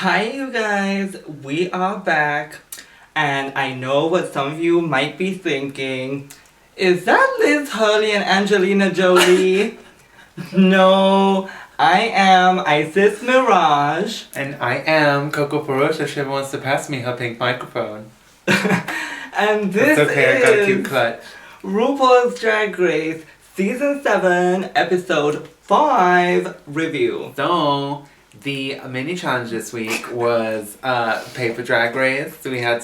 Hi, you guys. We are back. And I know what some of you might be thinking. Is that Liz Hurley and Angelina Jolie? No, I am Isis Mirage. And I am Coco Perosa. She wants to pass me her pink microphone. And this It's okay, is I got a cute clutch. RuPaul's Drag Race Season 7, Episode 5 review. So, the mini challenge this week was paper drag race. So they had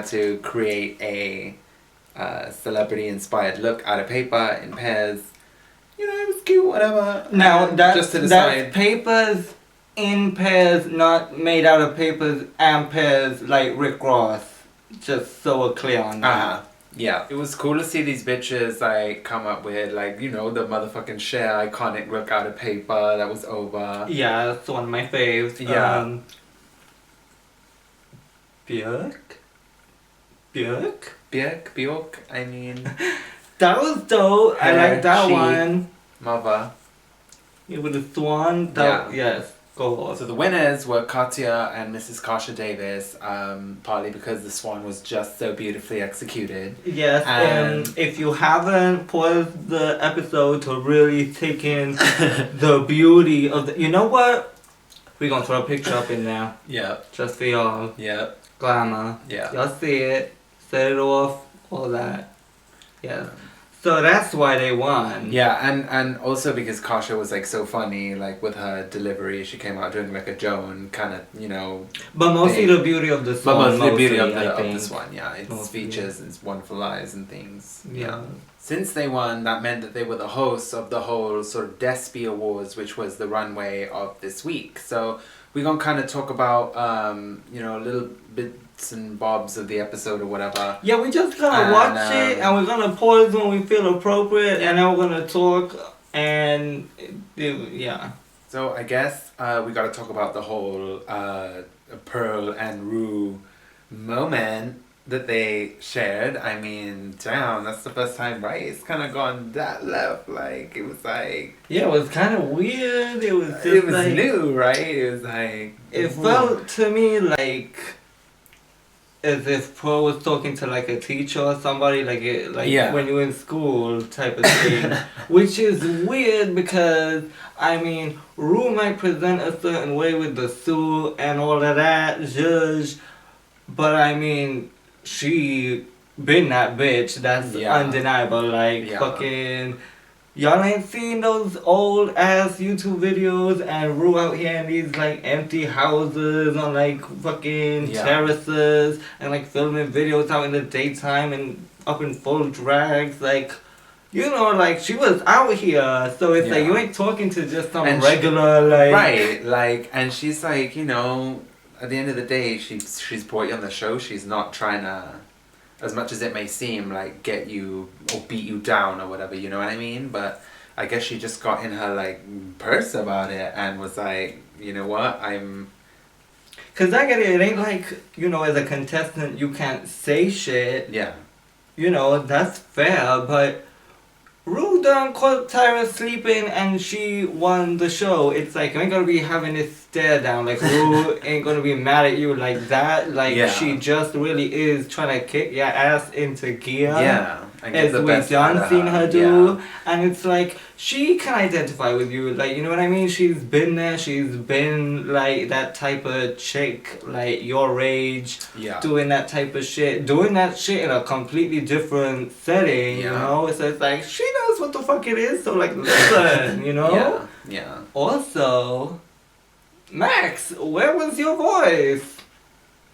to create a celebrity inspired look out of paper in pairs. You know, it was cute, whatever. Now, just to decide. that's papers in pairs, not made out of papers and pairs like Rick Ross. Just so we're clear on that. Yeah. It was cool to see these bitches like come up with like, you know, the motherfucking Cher iconic look out of paper that was over. Yeah, that's one of my faves. Yeah. Björk, I mean. That was dope. I like that one. Mother. You with the swan? Yes. Go on. So the winners were Katya and Mrs. Kasha Davis, partly because the swan was just so beautifully executed. Yes, and if you haven't paused the episode to really take in the beauty of the... You know what? We're gonna throw a picture up in there. Yeah. Just for y'all. Yeah. Glamour. Yeah. Y'all see it. Set it off. All that. Yeah. So that's why they won. Yeah, and also because Kasha was like so funny, like with her delivery, she came out doing like a Joan kind of, you know. But mostly the beauty of the swan. But mostly the beauty of the this one, yeah. Its mostly, features, its wonderful eyes and things. Yeah. Since they won, that meant that they were the hosts of the whole sort of Despy Awards, which was the runway of this week. So we're gonna kind of talk about, you know, a little bits and bobs of the episode or whatever. Yeah, we just gonna watch it and we're gonna pause when we feel appropriate, and then we're gonna talk and yeah. So I guess we gotta talk about the whole Pearl and Rue moment that they shared. I mean, damn, that's the first time, right? It's kind of gone that left. Like, it was like... Yeah, it was kind of weird. It was just it was like, new, right? It was like... It felt to me like as if Pearl was talking to like a teacher or somebody, like when you're in school type of thing. Which is weird because, I mean, Rue might present a certain way with the suit and all of that, judge, but I mean... She been that bitch, that's undeniable, like fucking... Y'all ain't seen those old ass YouTube videos and Rue out here in these like empty houses on like fucking terraces and like filming videos out in the daytime and up in full drags, like... You know, like, she was out here, so it's like, you ain't talking to just some regular, like... Right, like, and she's like, you know... At the end of the day, she's brought you on the show. She's not trying to, as much as it may seem, like get you or beat you down or whatever. You know what I mean? But I guess she just got in her like purse about it and was like, you know what, Cause I get it. It ain't like, you know, as a contestant you can't say shit. Yeah. You know, that's fair, but Rue done caught Tyra sleeping and she won the show. It's like, you ain't gonna be having this stare down. Like, Rue ain't gonna be mad at you like that. Like, she just really is trying to kick your ass into gear. Yeah. As we done seen her do. And it's like, she can identify with you. Like, you know what I mean? She's been there. She's been, like, that type of chick, like, your age. Yeah. Doing that type of shit. Doing that shit in a completely different setting, you know? So it's like, she knows what the fuck it is. So, like, listen, you know? Yeah. Also, Max, where was your voice?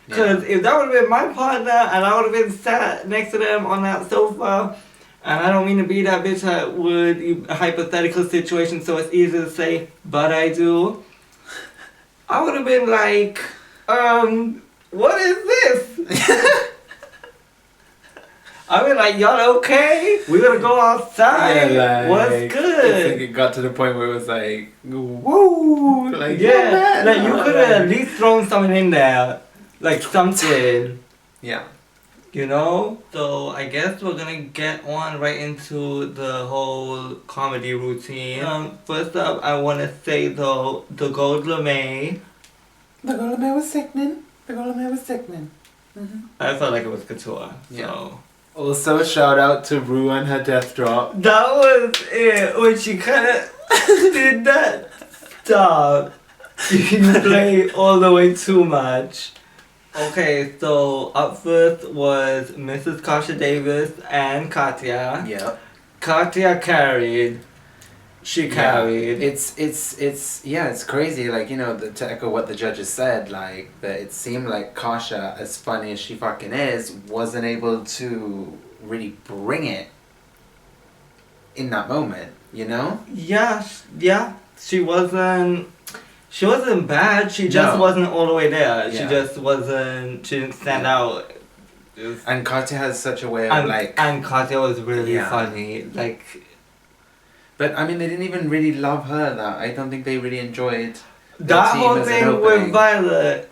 Because if that would have been my partner and I would have been sat next to them on that sofa, and I don't mean to be that bitch that would, a hypothetical situation, so it's easy to say, but I do. I would have been like, what is this? I mean, like, y'all okay? We gonna go outside? Yeah, like, what's good? I think it got to the point where it was like, woo! Like, like, you could have at least thrown something in there. Like something. Yeah. You know? So I guess we're gonna get on right into the whole comedy routine. First up, I wanna say though, the Gold LeMay The girl in there was sickening. Mm-hmm. I felt like it was couture. Yeah. So. Also, a shout out to Ru and her death drop. That was it. When she kind of did that. Stop. You play all the way too much. Okay, so up first was Mrs. Kasha Davis and Katya. Yeah. Katya carried. She carried. It's crazy. Like, you know, to echo what the judges said, like, that it seemed like Kasha, as funny as she fucking is, wasn't able to really bring it in that moment, you know? Yeah. She wasn't bad. She just wasn't all the way there. Yeah. She just wasn't. She didn't stand out. And Katya has such a way of And Katya was really funny. Like. But I mean, they didn't even really love her. That I don't think they really enjoyed. That whole thing with Violet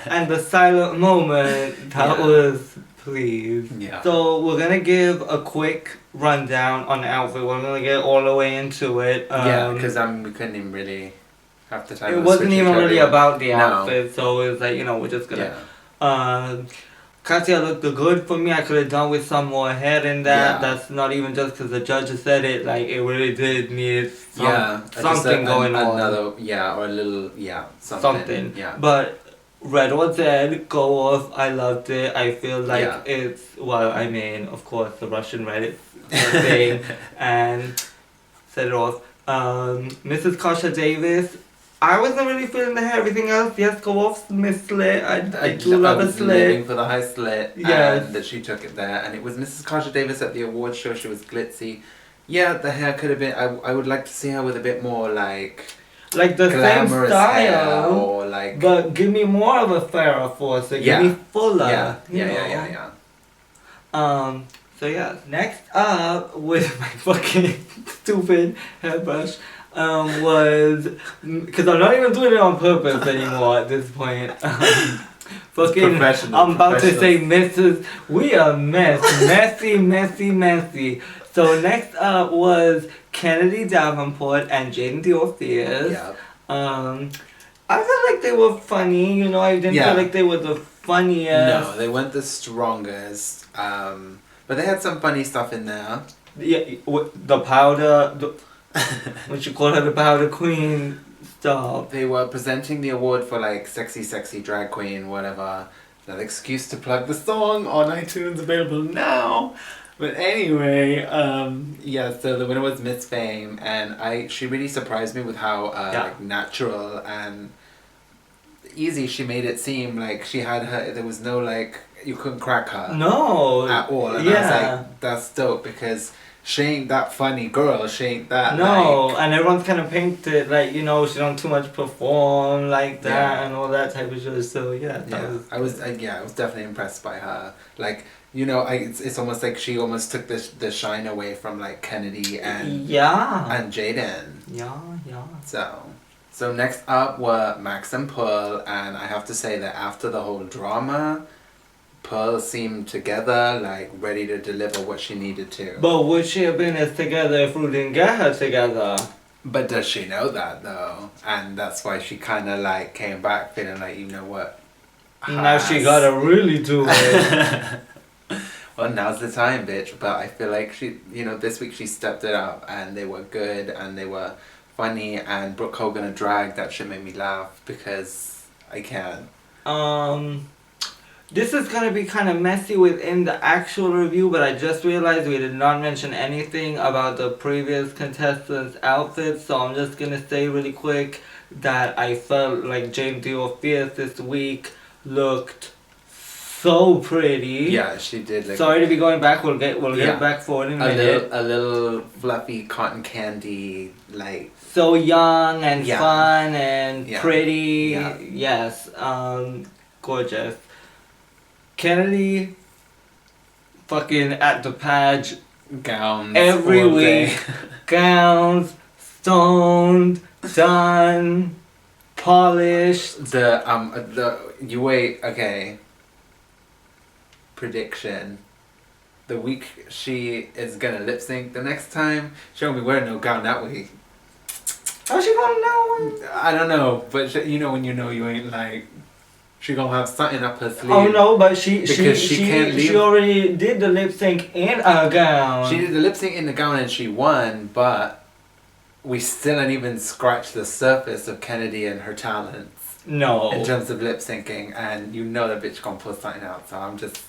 and the silent moment. That was please. Yeah. So we're gonna give a quick rundown on the outfit. We're gonna get all the way into it. Because we couldn't even really have the time. It wasn't even really about the outfit, so it was like, you know, we're just gonna. Yeah. Katya looked good for me. I could have done with some more hair in that. Yeah. That's not even just because the judges said it. Like, it really did need something going on. Or a little, something. Yeah. But Red or Dead, go off. I loved it. I feel like it's, well, I mean, of course, the Russian Reddit thing. And set it off. Mrs. Kasha Davis. I wasn't really feeling the hair. Everything else, yes, go off. Miss Slit. I do love a slit. Living for the high slit. Yes. And that she took it there. And it was Mrs. Kasha Davis at the awards show. She was glitzy. Yeah, the hair could have been. I would like to see her with a bit more like the same style. Or like. But give me more of a Farrah Fawcett. Give me fuller. Yeah. So yeah, next up with my fucking stupid hairbrush. Was because I'm not even doing it on purpose anymore at this point. Fucking, I'm about to say Mrs. We are messy. So next up was Kennedy Davenport and Jaden Diortheus. Yeah. I felt like they were funny. You know, I didn't feel like they were the funniest. No, they weren't the strongest. But they had some funny stuff in there. Yeah, the powder. What you call her, the powder queen stuff. They were presenting the award for like sexy drag queen, whatever. That excuse to plug the song on iTunes, available now. But anyway, so the winner was Miss Fame, and she really surprised me with how like natural and easy she made it seem. Like she had her, there was no like, you couldn't crack her. No. At all. And I was like, that's dope, because she ain't that funny girl. She ain't that. No, and everyone's kind of painted like, you know, she don't too much perform like that and all that type of shit. So I was definitely impressed by her. Like, you know, it's almost like she almost took the shine away from like Kennedy and Jaden. Yeah. So next up were Max and Pearl, and I have to say that after the whole drama, Pearl seemed together, like ready to deliver what she needed to. But would she have been as together if we didn't get her together? But does she know that though? And that's why she kind of like came back feeling like, you know what? Now she gotta really do it. Well, now's the time, bitch. But I feel like she, you know, this week she stepped it up, and they were good, and they were funny, and Brooke Hogan a drag, that shit made me laugh because I can't. This is gonna be kind of messy within the actual review, but I just realized we did not mention anything about the previous contestants' outfits, so I'm just gonna say really quick that I felt like James Diortheus this week looked so pretty. Yeah, she did. Like, sorry to be going back. We'll get back forward in a minute. A little fluffy cotton candy, like. So young and fun and pretty. Yeah. Yes. Gorgeous. Kennedy, fucking at the page, gowns every week, gowns, stoned, done, polished. You wait, okay. Prediction. The week she is gonna lip sync, the next time she won't be wearing no gown that week. How's she gonna know? I don't know, but you know when you know you ain't like, she gonna have something up her sleeve. Oh no, but she can't leave. She already did the lip sync in a gown. She did the lip sync in the gown and she won, but we still ain't even scratched the surface of Kennedy and her talents. No. In terms of lip syncing, and you know that bitch gonna put something out, so I'm just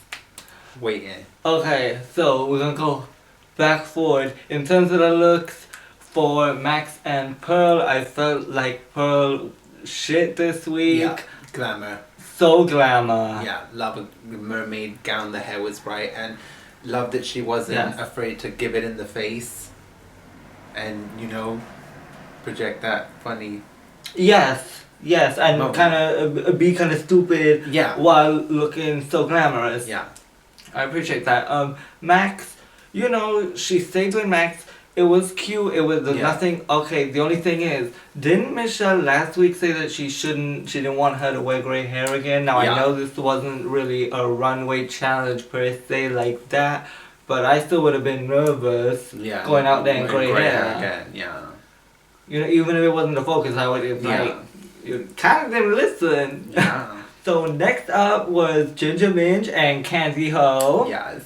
waiting. Okay, so we're gonna go back forward. In terms of the looks for Max and Pearl, I felt like Pearl shit this week. Yeah, glamour. So glamour. Yeah, love the mermaid gown, the hair was right, and love that she wasn't afraid to give it in the face and, you know, project that funny. Yes, and kind of be kind of stupid while looking so glamorous. Yeah. I appreciate that. Max, you know, she stayed with Max. It was cute. It was nothing. Okay, the only thing is, didn't Michelle last week say that she didn't want her to wear gray hair again? Now, I know this wasn't really a runway challenge per se like that, but I still would have been nervous going out there in gray hair again. Yeah. You know, even if it wasn't the focus, I would have like, you kind of didn't listen. Yeah. So next up was Ginger Minj and Candy Ho. Yes.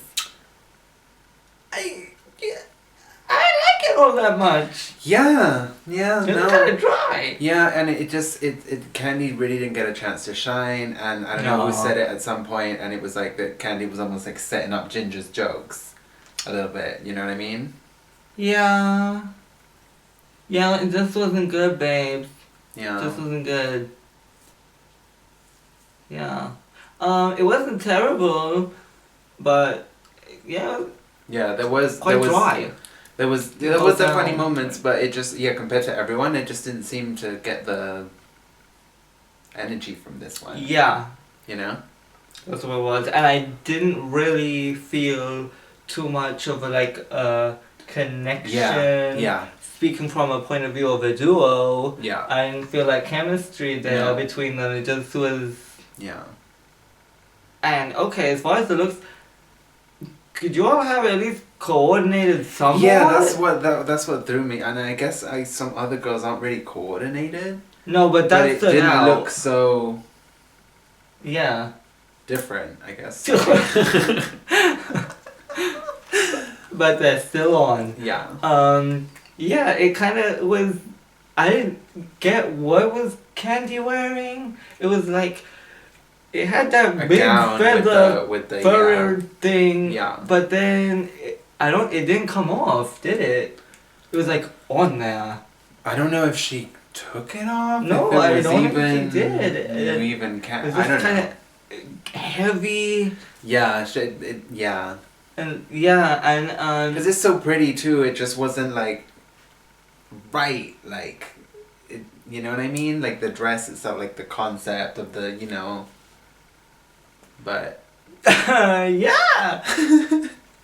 I like it all that much. Yeah. It's kind of dry. Yeah, and it Candy really didn't get a chance to shine, and I don't know who said it at some point, and it was like that Candy was almost like setting up Ginger's jokes a little bit. You know what I mean? Yeah. Yeah, this wasn't good, babes. Yeah. This wasn't good. Yeah. It wasn't terrible, but yeah. Yeah, there was dry. There was the funny moments, but it just compared to everyone, it just didn't seem to get the energy from this one. Yeah. You know? That's what it was, and I didn't really feel too much of a connection. Yeah. Speaking from a point of view of a duo. Yeah. I didn't feel like chemistry there between them. It just was. Yeah. And okay, as far as the looks, could you all have at least coordinated somewhat? Yeah, that's what threw me, and I guess some other girls aren't really coordinated. No, but that it didn't look so. Yeah. Different, I guess. But they're still on. Yeah. Yeah, it kind of was. I didn't get what was Candy wearing. It was like. It had that big feather with the fur thing. Yeah. But then it didn't come off, did it? It was like on there. I don't know if she took it off. No, I don't think she did. It was I don't know. Kind of heavy. Yeah. And because it's so pretty too. It just wasn't like right, like it, you know what I mean? Like the dress itself, like the concept of the, you know. But yeah.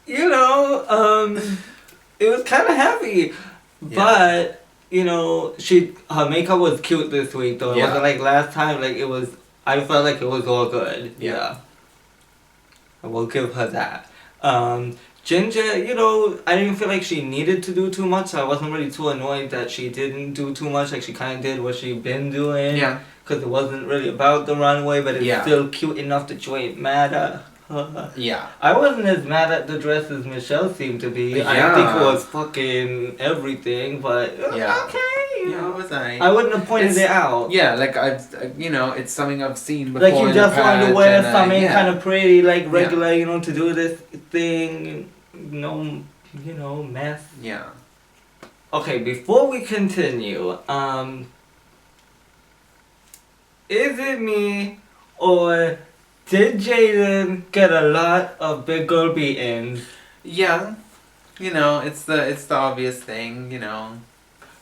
You know, it was kind of heavy, but you know, her makeup was cute this week though. It wasn't like last time. Like it was. I felt like it was all good. Yeah. I will give her that. Ginger, you know, I didn't feel like she needed to do too much, so I wasn't really too annoyed that she didn't do too much. Like she kind of did what she'd been doing. Yeah. Because it wasn't really about the runway, but it's still cute enough that you ain't mad at her. Yeah. I wasn't as mad at the dress as Michelle seemed to be. Yeah. I think it was fucking everything, but okay. You know, it was nice. I wouldn't have pointed it out. Yeah, like you know, it's something I've seen before. Like you just wanted to wear something kind of pretty, like regular, Yeah. you know, to do this thing. No, you know, mess. Yeah. Okay, before we continue, is it me or did Jaden get a lot of big girl beatings? Yeah. You know, it's the obvious thing, you know.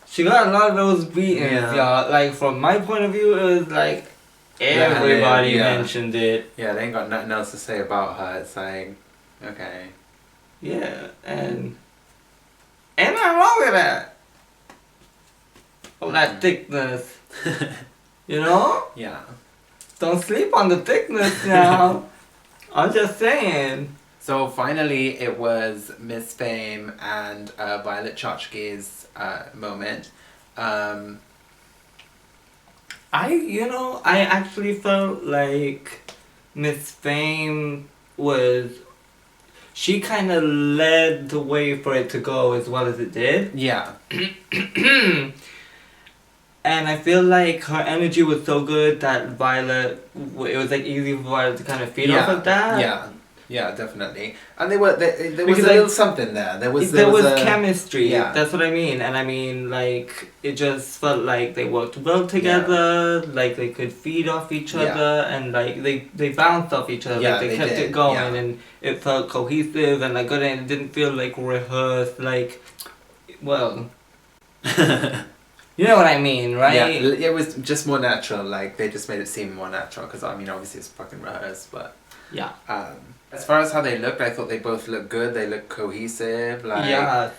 She got a lot of those beatings, y'all. Like, from my point of view, it was like everybody mentioned it. Yeah, they ain't got nothing else to say about her. It's like, okay. Yeah, and ain't nothing wrong with that. All that thickness. You know? Yeah. Don't sleep on the thickness now. I'm just saying. So finally, it was Miss Fame and Violet Chachki's moment. I actually felt like Miss Fame was. She kind of led the way for it to go as well as it did. Yeah. And I feel like her energy was so good that Violet, it was like easy for Violet to kind of feed off of that. Yeah, definitely. And there was Because, a little something there. There was chemistry. Yeah. That's what I mean. And I mean, like, it just felt like they worked well together. Yeah. Like they could feed off each other, and like they bounced off each other. Yeah, like they kept it going, and it felt cohesive and like good. And it didn't feel like rehearsed. Like, well. You know what I mean, right? Yeah, it was just more natural. Like they just made it seem more natural. Because I mean, obviously it's fucking rehearsed, but yeah. As far as how they looked, I thought they both looked good. They looked cohesive, like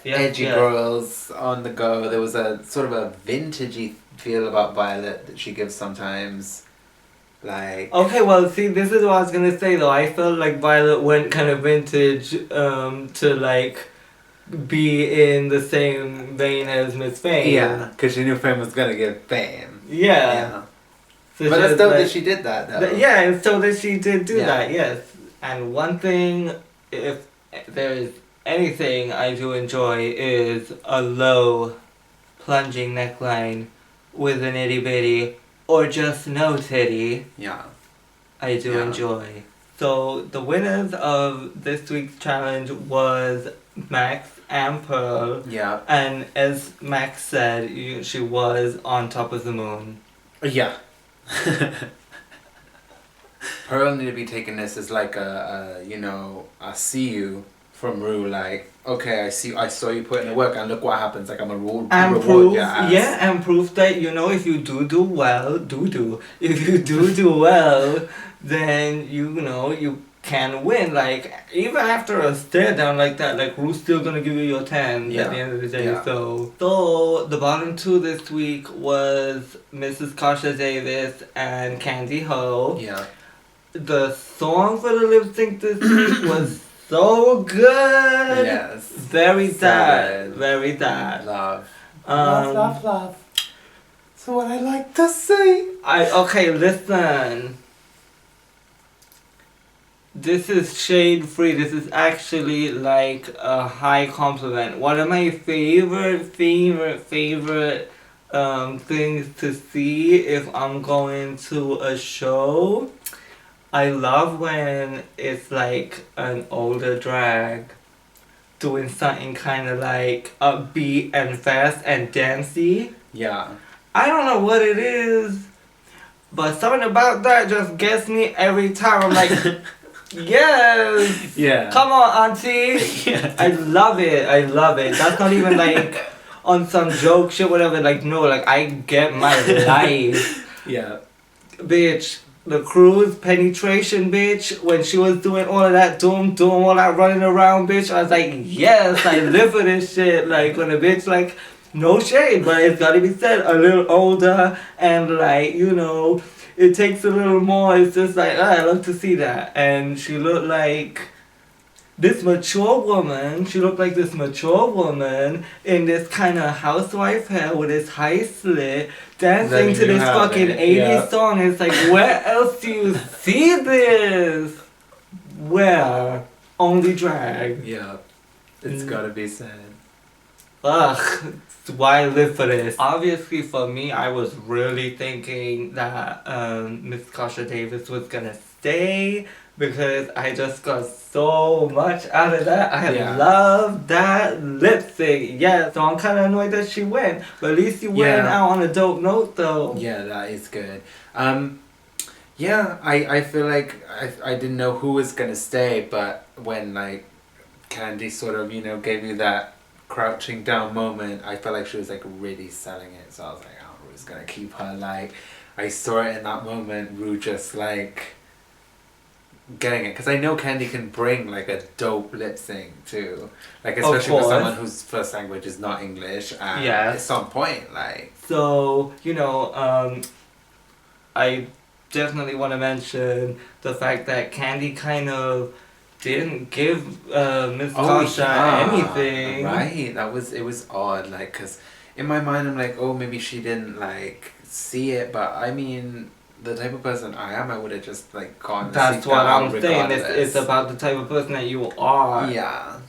edgy yes. girls on the go. There was a sort of a vintagey feel about Violet that she gives sometimes. Like okay, well, see, this is what I was gonna say though. I felt like Violet went kind of vintage to like be in the same vein as Miss Fame. Yeah, because she knew Fame was gonna get fame. Yeah. So but it's dope that she did that though. Yeah, it's dope that she did do that, yes. And one thing, if there's anything I do enjoy, is a low plunging neckline with an itty bitty or just no titty. Yeah. I do enjoy. So the winners of this week's challenge was Max and Pearl. Yeah. And as Max said, she was on top of the moon. Yeah. Pearl need to be taking this as like a I see you from Ru, like, okay, I saw you put in the work and look what happens, like I'm a reward proof, your ass. Yeah, and proof that, if you do well, if you do well, then you can win. Like, even after a stare down like that, like, Ru's still gonna give you your 10 at the end of the day. Yeah. So the bottom two this week was Mrs. Kasha Davis and Candy Ho. Yeah. The song for the lip sync this week was so good. Yes. Very sad. Very sad. Love. Love. So what I like to say. Okay, listen. This is shade free. This is actually like a high compliment. One of my favorite things to see if I'm going to a show. I love when it's like an older drag doing something kind of like upbeat and fast and dancey. Yeah. I don't know what it is, but something about that just gets me every time. I'm like, yes! Yeah. Come on, auntie! Yeah. I love it. That's not even like on some joke shit, whatever. Like, no, like, I get my life. Yeah. Bitch. The cruise penetration, bitch, when she was doing all of that doing all that running around, bitch, I was like, yes, I live for this shit. Like, when a bitch, like, no shade, but it's gotta be said, a little older, and like, it takes a little more. It's just like, I love to see that. And she looked like this mature woman. She looked like this mature woman in this kind of housewife hair with this high slit, dancing to this fucking 80s song. It's like, where else do you see this? Where? Only drag. Yeah. It's gotta be said. Ugh. Why live for this? Obviously, for me, I was really thinking that Miss Kasha Davis was gonna stay because I just got so much out of that. I love that lip sync. Yeah, so I'm kind of annoyed that she went, but at least you went out on a dope note, though. Yeah, that is good. I feel like I didn't know who was gonna stay, but when like Candy sort of gave you that crouching down moment, I felt like she was like really selling it. So I was like, oh, Ru's gonna keep her. Like, I saw it in that moment. Ru just like getting it, because I know Candy can bring like a dope lip sync too, like especially for someone whose first language is not English. And it's on point. Like, so I definitely want to mention the fact that Candy kind of didn't give Miss Kasha anything. Right, it was odd, like, because in my mind, I'm like, oh, maybe she didn't like see it, but I mean, the type of person I am, I would have just like gone. That's what I'm saying. It's about the type of person that you are. Yeah.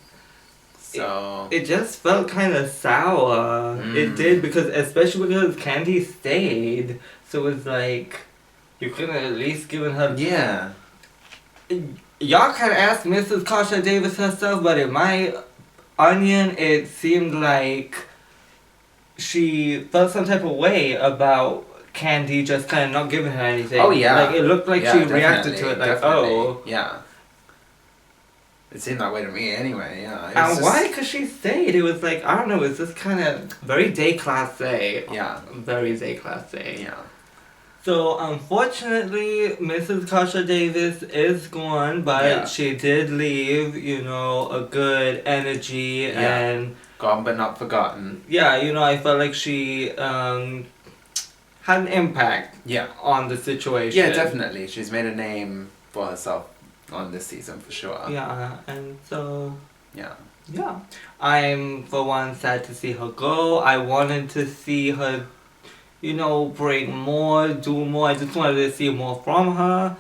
So it just felt kind of sour. It did, because especially because Candy stayed, so it's like you could have at least given her. Yeah. Y'all kind of asked Mrs. Kasha Davis herself, but in my onion, it seemed like she felt some type of way about Candy just kind of not giving her anything. Oh yeah. Like it looked like she reacted to it like, oh. Yeah. It seemed that way to me anyway, yeah. And why? Because she stayed. It was like, I don't know, it's just kind of very day class A. Yeah. Very day class A. Yeah. So, unfortunately, Mrs. Kasha Davis is gone, but she did leave, you know, a good energy and... Gone but not forgotten. Yeah, you know, I felt like she had an impact on the situation. Yeah, definitely. She's made a name for herself on this season for sure. Yeah, and so... Yeah. Yeah. I'm, for one, sad to see her go. I wanted to see her, you know, bring more, do more. I just wanted to see more from her.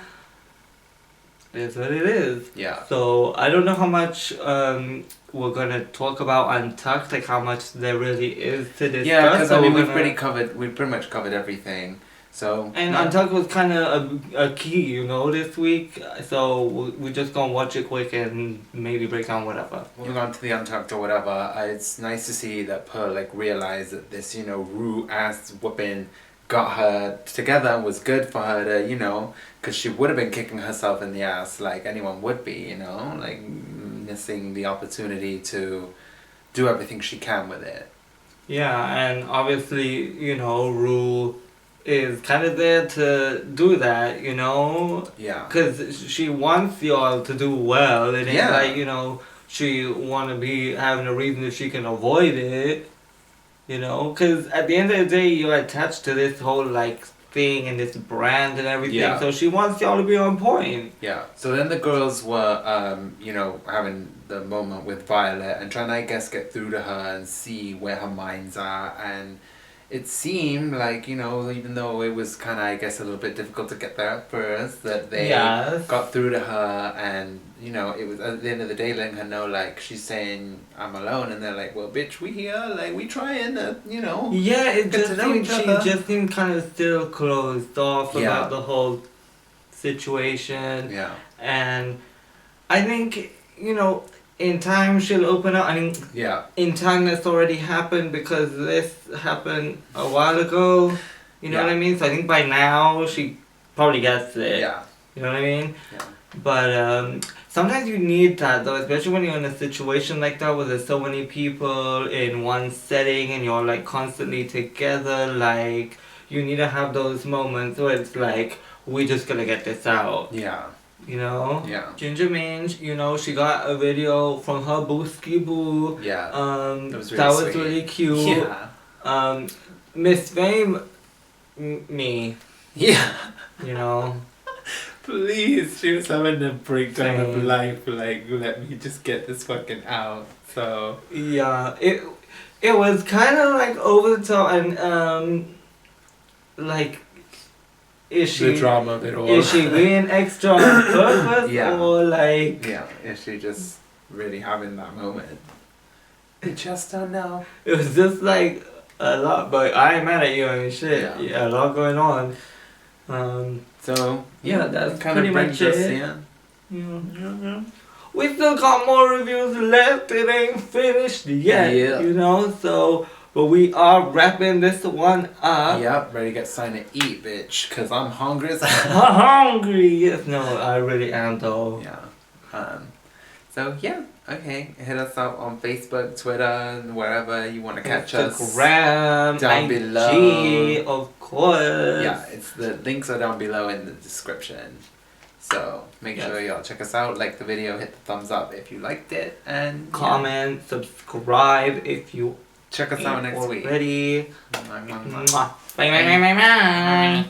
It is what it is. Yeah. So, I don't know how much we're going to talk about Untucked, like how much there really is to discuss. Yeah, because I mean, we've pretty much covered everything. So, and Untucked was kind of a key, you know, this week. So we're just gonna watch it quick and maybe break down whatever. Moving on to the Untucked or whatever, it's nice to see that Pearl like realized that this, you know, Ru ass whooping got her together and was good for her to, you know, because she would have been kicking herself in the ass like anyone would be, you know, like missing the opportunity to do everything she can with it. Yeah, and obviously, you know, Ru is kind of there to do that, you know? Yeah. Because she wants y'all to do well. It ain't like, you know, she want to be having a reason if she can avoid it, you know? Because at the end of the day, you're attached to this whole, like, thing and this brand and everything. Yeah. So she wants y'all to be on point. Yeah. So then the girls were, you know, having the moment with Violet and trying to, I guess, get through to her and see where her minds are. And it seemed like, you know, even though it was kind of, I guess, a little bit difficult to get there at first, that they got through to her and, you know, it was at the end of the day letting her know, like, she's saying, I'm alone, and they're like, well, bitch, we here, like, we trying to, you know, it just seemed, she just seemed kind of still closed off about the whole situation. Yeah. And I think, you know, in time she'll open up. I mean, in time that's already happened because this happened a while ago. You know what I mean? So I think by now she probably gets it. Yeah. You know what I mean? Yeah. But sometimes you need that though, especially when you're in a situation like that where there's so many people in one setting and you're like constantly together. Like you need to have those moments where it's like, we're just gonna get this out. Yeah. You know? Yeah. Ginger Minge, you know, she got a video from her booski boo. Yeah. That was really cute. Yeah. Miss Fame, me. Yeah. You know? Please, she was having a breakdown of life, like, let me just get this fucking out. So. Yeah, it was kind of like over the top and, like, is she... The drama of it all. Is she being extra on purpose or like... Yeah, is she just really having that moment? I just don't know. It was just like a lot, but I ain't mad at you, I mean shit. Yeah, a lot going on. So, that's kind pretty of much it. Yeah. We still got more reviews left, it ain't finished yet, you know, so... But we are wrapping this one up. Yep, ready to get something to eat, bitch, because I'm hungry as I'm hungry, yes. No, I really am, though. Yeah. So, yeah, okay. Hit us up on Facebook, Twitter, and wherever you want to catch us. Instagram, down IG, below. of course. Yeah, the links are down below in the description. So, make sure y'all check us out, like the video, hit the thumbs up if you liked it, and comment, subscribe if you check us out next week. Ready. Bye. Bye.